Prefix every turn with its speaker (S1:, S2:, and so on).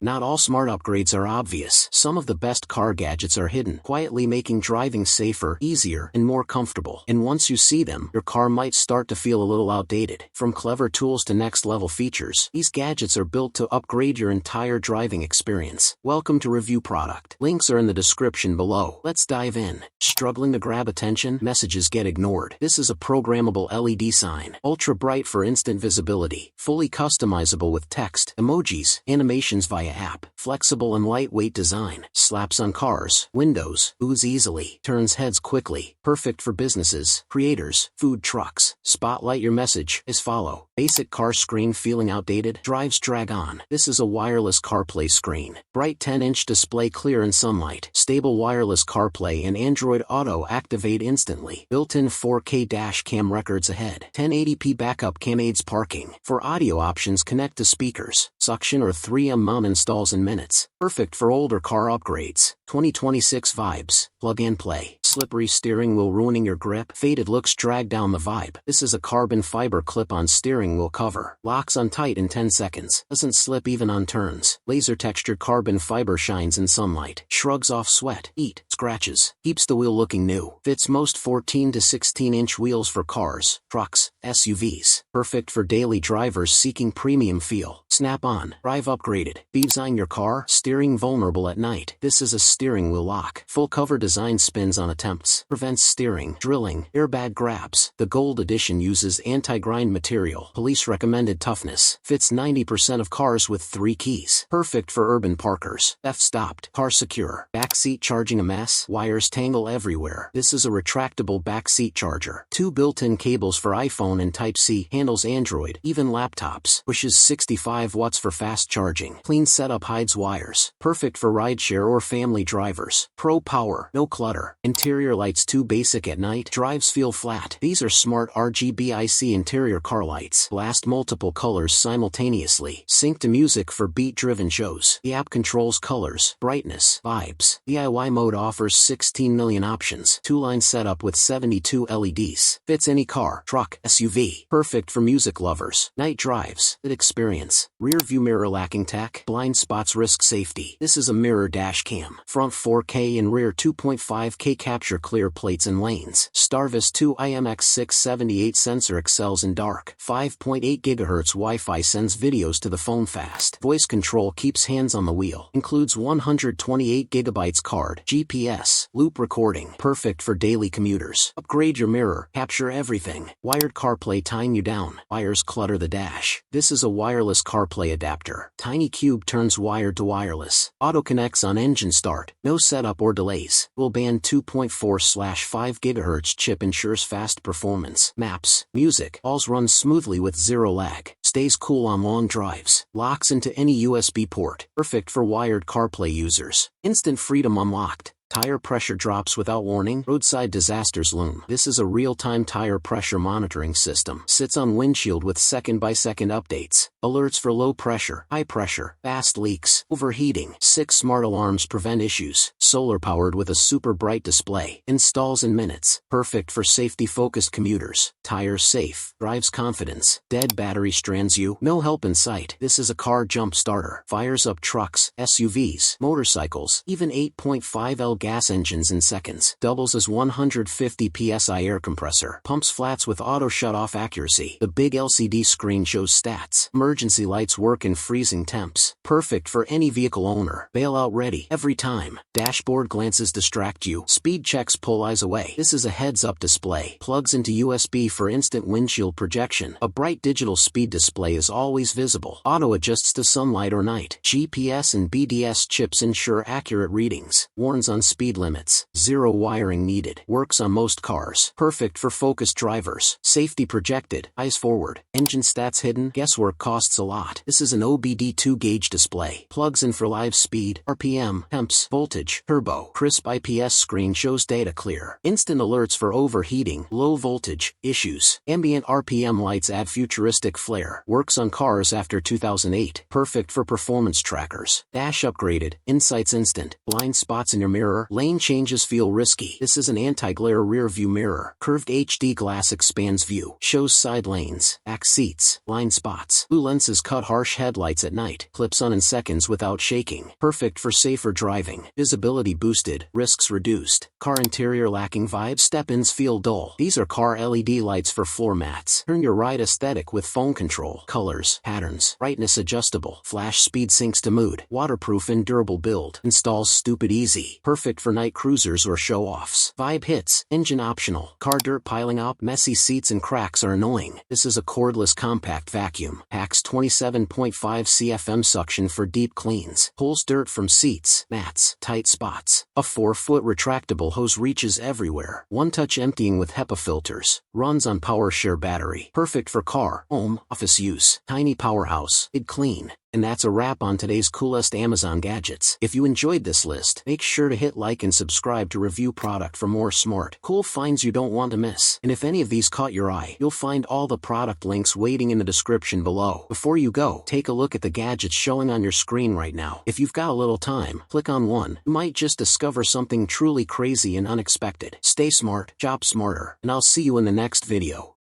S1: Not all smart upgrades are obvious. Some of the best car gadgets are hidden, quietly making driving safer, easier, and more comfortable. And once you see them, your car might start to feel a little outdated. From clever tools to next-level features, these gadgets are built to upgrade your entire driving experience. Welcome to Review Product. Links are in the description below. Let's dive in. Struggling to grab attention? Messages get ignored. This is a programmable LED sign. Ultra bright for instant visibility. Fully customizable with text, emojis, animations via app. Flexible and lightweight design. Slaps on cars, windows, moves easily, turns heads quickly. Perfect for businesses, creators, food trucks. Spotlight your message as follow. Basic car screen feeling outdated? Drives drag on. This is a wireless CarPlay screen. Bright 10-inch display clear in sunlight. Stable wireless CarPlay and Android Auto activate instantly. Built-in 4K dash cam records ahead. 1080p backup cam aids parking. For audio options, connect to speakers. Suction or 3M mount installs in minutes. Perfect for older car upgrades. 2026 vibes. Plug and play. Slippery steering wheel ruining your grip? Faded looks drag down the vibe. This is a carbon fiber clip-on steering wheel cover. Locks on tight in 10 seconds. Doesn't slip even on turns. Laser textured carbon fiber shines in sunlight. Shrugs off sweat, heat, scratches. Keeps the wheel looking new. Fits most 14 to 16-inch wheels for cars, trucks, SUVs. Perfect for daily drivers seeking premium feel. Snap-on. Drive upgraded. Design your car? Steering vulnerable at night? This is a steering wheel lock. Full cover design spins on attempts. Prevents steering, drilling, airbag grabs. The Gold Edition uses anti-grind material. Police recommended toughness. Fits 90% of cars with 3 keys. Perfect for urban parkers. Theft stopped. Car secure. Backseat charging a mess? Wires tangle everywhere. This is a retractable backseat charger. 2 built-in cables for iPhone and Type-C. Handles Android, even laptops. Pushes 65 watts for fast charging. Clean setup hides wires. Perfect for rideshare or family drivers. Pro power. No clutter. Interior lights too basic at night? Drives feel flat. These are smart RGBIC interior car lights. Blast multiple colors simultaneously. Sync to music for beat-driven shows. The app controls colors, brightness, vibes. DIY mode offers 16 million options. 2-line setup with 72 LEDs. Fits any car, truck, SUV. Perfect for music lovers. Night drives. Good experience. Rear view mirror lacking tech? Blind spots risk safety. This is a mirror dash cam. Front 4K and rear 2.5K capture clear plates and lanes. Starvis 2 IMX678 sensor excels in dark. 5.8 GHz Wi-Fi sends videos to the phone fast. Voice control keeps hands on the wheel. Includes 128 GB card, GPS, loop recording. Perfect for daily commuters. Upgrade your mirror. Capture everything. Wired CarPlay tying you down. Wires clutter the dash. This is a wireless CarPlay adapter. Tiny cube turns wired to wireless. Auto connects on engine start. No setup or delays. Dual band 2.4/5 GHz chip ensures fast performance. Maps, music, all run smoothly with zero lag. Stays cool on long drives. Locks into any USB port. Perfect for wired CarPlay users. Instant freedom unlocked. Tire pressure drops without warning? Roadside disasters loom. This is a real-time tire pressure monitoring system. Sits on windshield with second-by-second updates. Alerts for low pressure, high pressure, fast leaks, overheating. 6 smart alarms prevent issues. Solar-powered with a super bright display. Installs in minutes. Perfect for safety-focused commuters. Tires safe. Drives confidence. Dead battery strands you? No help in sight. This is a car jump starter. Fires up trucks, SUVs, motorcycles, even 8.5L gas engines in seconds. Doubles as 150 psi air compressor. Pumps flats with auto shut-off accuracy. The big LCD screen shows stats. Emergency lights work in freezing temps. Perfect for any vehicle owner. Bailout ready every time. Dashboard glances distract you. Speed checks pull eyes away. This is a heads-up display. Plugs into USB for instant windshield projection. A bright digital speed display is always visible. Auto adjusts to sunlight or night. GPS and BDS chips ensure accurate readings. Warns on speed limits. Zero wiring needed. Works on most cars. Perfect for focused drivers. Safety projected. Eyes forward. Engine stats hidden. Guesswork costs a lot. This is an OBD2 gauge display. Plugs in for live speed, RPM, temps, voltage, turbo. Crisp IPS screen shows data clear. Instant alerts for overheating, low voltage, issues. Ambient RPM lights add futuristic flair. Works on cars after 2008. Perfect for performance trackers. Dash upgraded. Insights instant. Blind spots in your mirror. Lane changes feel risky. This is an anti-glare rear view mirror. Curved HD glass expands view. Shows side lanes, back seats, blind spots. Blue lenses cut harsh headlights at night. Clips on in seconds without shaking. Perfect for safer driving. Visibility boosted. Risks reduced. Car interior lacking vibe. Step-ins feel dull. These are car LED lights for floor mats. Turn your ride aesthetic with phone control. Colors, patterns, brightness adjustable. Flash speed syncs to mood. Waterproof and durable build. Installs stupid easy. Perfect for night cruisers or show-offs. Vibe hits. Engine optional. Car dirt piling up. Messy seats and cracks are annoying. This is a cordless compact vacuum. Packs 27.5 CFM suction for deep cleans. Pulls dirt from seats, mats, tight spots. A 4-foot retractable hose reaches everywhere. One-touch emptying with HEPA filters. Runs on PowerShare battery. Perfect for car, home, office use. Tiny powerhouse. It clean. And that's a wrap on today's coolest Amazon gadgets. If you enjoyed this list, make sure to hit like and subscribe to review product for more smart, cool finds you don't want to miss. And if any of these caught your eye, you'll find all the product links waiting in the description below. Before you go, take a look at the gadgets showing on your screen right now. If you've got a little time, click on one. You might just discover something truly crazy and unexpected. Stay smart, shop smarter, and I'll see you in the next video.